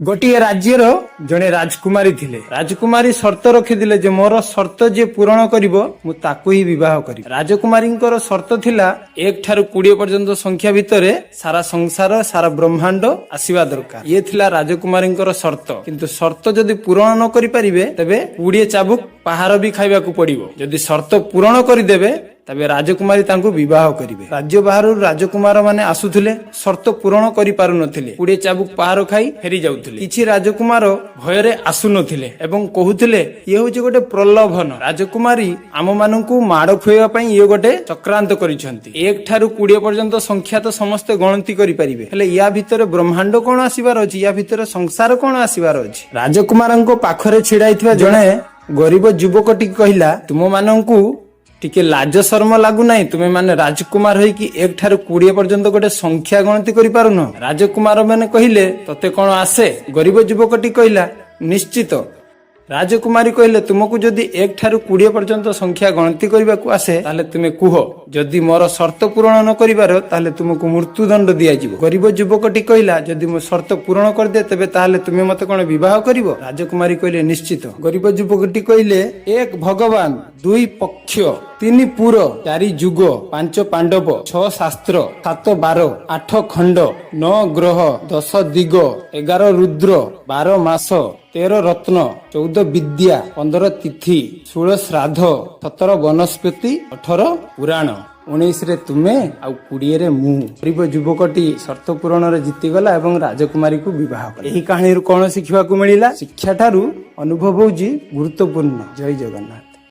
गोटे राज्यर जड़े राजकुमारी थिले। राजकुमारी शर्त रखिथिले जे मोर शर्त जे पूरण करिवो मु ताकू ही विवाह करी। राजकुमारी शर्त थिला 1 ठारू 20 पर्यंत संख्या भितरे सारा संसार सारा ब्रह्मांड आसीबा दरकार। ये थिला राजकुमारी शर्त। किंतु शर्त जदि पूरण न करि परिबे तबे 20 चाबुक पहाड़ भी खाइबा को पड़िबो। जदि शर्त पूरण करिदेबे तबे राजकुमारी तांको विवाह करिवे। राज्य बाहर राजकुमार माने आसुथिले, शर्त पूरण करि पारु नथिले, 20 चाबुक पहाड़ खाई फेरी जाउथिले। किछि राजकुमार भयरे आसु नथिले एवं कहुथिले ये होछि गोटे प्रलोभन। राजकुमारी आम माननकु माड़ खुएबा पई ये गोटे चक्रांत करिसंती। 1 ठारू 20 पर्यंत संख्या तो समस्त गणति करि परिबे, हेले या भितरे ब्रह्मांड कोन आसीबार अछि, या भितरे संसार कोन आसीबार अछि। राजकुमारंको पाखरे छिडाइथिबा जणे गरीब युवकटी कहिला, तुम माननकु टिके लाज शर्म लागु नाही, तुमे माने राजकुमार होई कि 1 ठारू 20 पर्यंत गोटे संख्या गणति करि पारुन। राजकुमार माने कहिले तते कोन आसे? गरीब युवकटी कहिला निश्चित। राजकुमारी कहिले तुमको जदि 1 ठारू 20 पर्यंत संख्या गणति करबाकू आसे ताले तुमे कुह, जदि मोर शर्त पूरण न करिबार ताले तुमको मृत्युदंड दिया जिवो। गरीब युवकटी कहिला जदि मो शर्त पूरण कर दे तबे ताले तुमे मते कोन विवाह करिवो? राजकुमारी कहिले निश्चित। गरीब युवकटी कहिले 1 भगवान 2 पक्ष 3 पुर 4 जुग 5 पांडव 6 शास्त्र 7 12 8 खंड 9 ग्रह 10 दिग 11 रुद्र 12 मास 13 रत्न 14 विद्या 15 तिथि 16 श्राद्ध 17 वनस्पति 18 पुराण 19 रे तुमे आ 20 रे मु। गरीब युवकटी शर्त पूरण रे जीतीगला एवं राजकुमारी को विवाह कला। एही कहानी कौन शिखिबा को मिलिला? शिक्षा ठारू अनुभव होउची गुरुत्वपूर्ण। जय जगन्नाथ।